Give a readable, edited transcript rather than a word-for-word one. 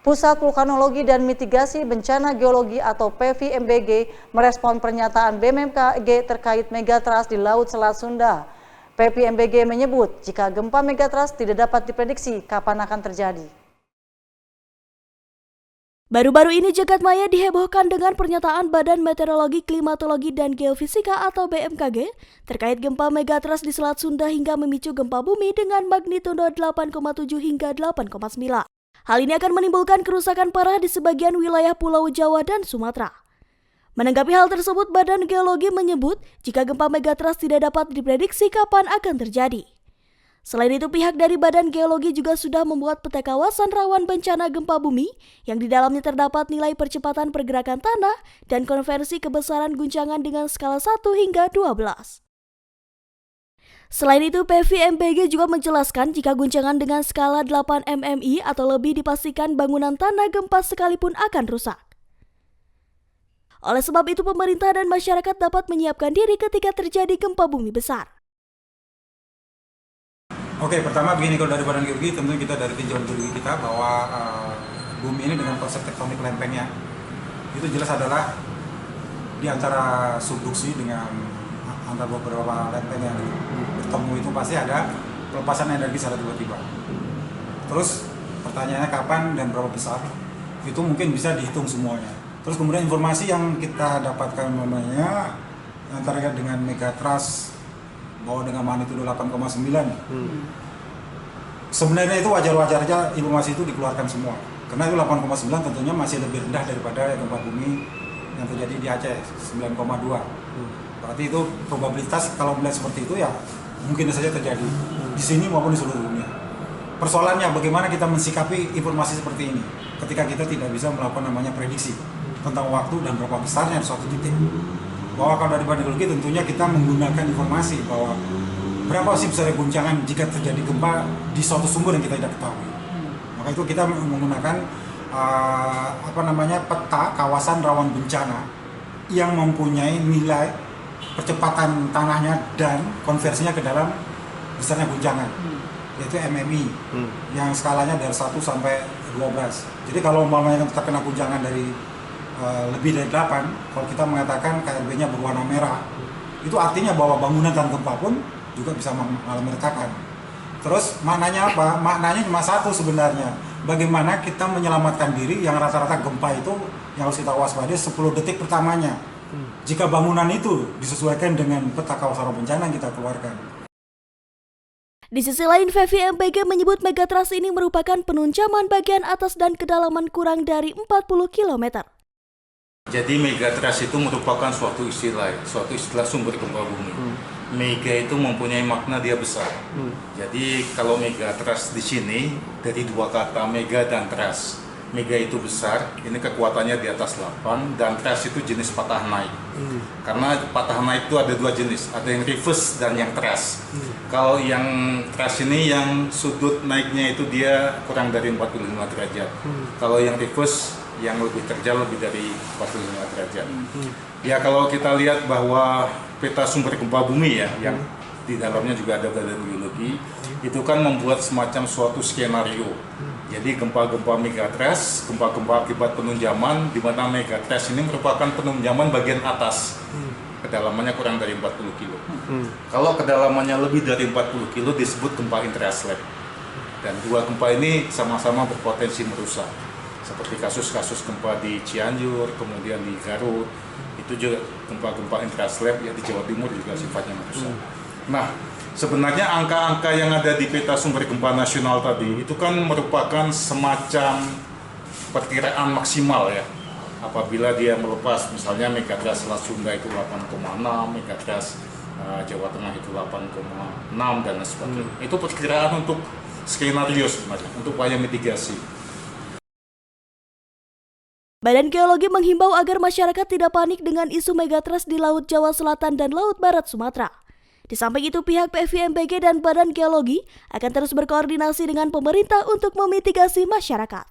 Pusat Vulkanologi dan Mitigasi Bencana Geologi atau PVMBG merespon pernyataan BMKG terkait megatrust di Laut Selat Sunda. PVMBG menyebut jika gempa megatrust tidak dapat diprediksi kapan akan terjadi. Baru-baru ini jagat maya dihebohkan dengan pernyataan Badan Meteorologi, Klimatologi, dan Geofisika atau BMKG terkait gempa megatrust di Selat Sunda hingga memicu gempa bumi dengan magnitudo 8,7 hingga 8,9. Hal ini akan menimbulkan kerusakan parah di sebagian wilayah Pulau Jawa dan Sumatera. Menanggapi hal tersebut, Badan Geologi menyebut jika gempa megatrust tidak dapat diprediksi kapan akan terjadi. Selain itu, pihak dari Badan Geologi juga sudah membuat peta kawasan rawan bencana gempa bumi yang di dalamnya terdapat nilai percepatan pergerakan tanah dan konversi kebesaran guncangan dengan skala 1 hingga 12. Selain itu, PVMBG juga menjelaskan jika guncangan dengan skala 8 mmi atau lebih dipastikan bangunan tanah gempa sekalipun akan rusak. Oleh sebab itu, pemerintah dan masyarakat dapat menyiapkan diri ketika terjadi gempa bumi besar. Oke, pertama begini, kalau dari Badan Geologi tentu kita dari tinjauan geologi kita bahwa bumi ini dengan konsep tektonik lempengnya itu jelas adalah di antara subduksi dengan antara beberapa lempeng yang bertemu itu pasti ada pelepasan energi secara tiba-tiba. Terus pertanyaannya kapan dan berapa besar, itu mungkin bisa dihitung semuanya. Terus kemudian informasi yang kita dapatkan namanya antara dengan megatrust bahwa dengan magnitudo 8,9. Sebenarnya itu wajar-wajar aja informasi itu dikeluarkan semua. Karena itu 8,9 tentunya masih lebih rendah daripada gempa bumi yang terjadi di Aceh 9,2. Berarti itu probabilitas kalau melihat seperti itu ya mungkin saja terjadi di sini maupun di seluruh dunia. Persoalannya bagaimana kita mensikapi informasi seperti ini ketika kita tidak bisa melakukan namanya prediksi tentang waktu dan berapa besarnya suatu titik. Bahwa kalau dari Badan Geologi tentunya kita menggunakan informasi bahwa berapa sih besarnya guncangan jika terjadi gempa di suatu sumber yang kita tidak ketahui. Maka itu kita menggunakan peta kawasan rawan bencana yang mempunyai nilai percepatan tanahnya dan konversinya ke dalam besarnya guncangan, yaitu MMI, yang skalanya dari 1 sampai 12. Jadi kalau umpamanya kita kena guncangan dari lebih dari 8, kalau kita mengatakan KLB-nya berwarna merah, itu artinya bahwa bangunan dan gempa pun juga bisa mengalami retakan. Terus maknanya apa? Maknanya cuma satu sebenarnya. Bagaimana kita menyelamatkan diri yang rata-rata gempa itu yang harus kita waspadai 10 detik pertamanya. Jika bangunan itu disesuaikan dengan peta kawasan rawan bencana yang kita keluarkan. Di sisi lain, PVMBG menyebut megatrust ini merupakan penunjaman bagian atas dan kedalaman kurang dari 40 km. Jadi megatrust itu merupakan suatu istilah sumber gempa bumi. Mega itu mempunyai makna dia besar. Jadi kalau megatrust di sini dari dua kata mega dan trust. Mega itu besar, ini kekuatannya di atas 8, dan trust itu jenis patah naik. Karena patah naik itu ada dua jenis, ada yang reverse dan yang trust. Kalau yang trust ini yang sudut naiknya itu dia kurang dari 45 derajat. Kalau yang reverse yang lebih terjal lebih dari 45 derajat. Ya kalau kita lihat bahwa peta sumber gempa bumi ya, yang di dalamnya juga ada Badan Geologi, itu kan membuat semacam suatu skenario. Jadi gempa-gempa megatrust, gempa-gempa akibat penunjaman, di mana megatrust ini merupakan penunjaman bagian atas. Kedalamannya kurang dari 40 kilo. Kalau kedalamannya lebih dari 40 kilo disebut gempa intraslab. Dan dua gempa ini sama-sama berpotensi merusak. Seperti kasus-kasus gempa di Cianjur, kemudian di Garut, itu juga gempa-gempa intraslab yang di Jawa Timur juga sifatnya merusak. Nah, sebenarnya angka-angka yang ada di peta sumber gempa nasional tadi itu kan merupakan semacam perkiraan maksimal ya. Apabila dia melepas misalnya megatrust Selat Sunda itu 8,6, megatrust Jawa Tengah itu 8,6 dan sebagainya. Itu perkiraan untuk skenario sebenarnya, untuk upaya mitigasi. Badan Geologi menghimbau agar masyarakat tidak panik dengan isu megatrust di Laut Jawa Selatan dan Laut Barat Sumatera. Di samping itu, pihak PVMBG dan Badan Geologi akan terus berkoordinasi dengan pemerintah untuk memitigasi masyarakat.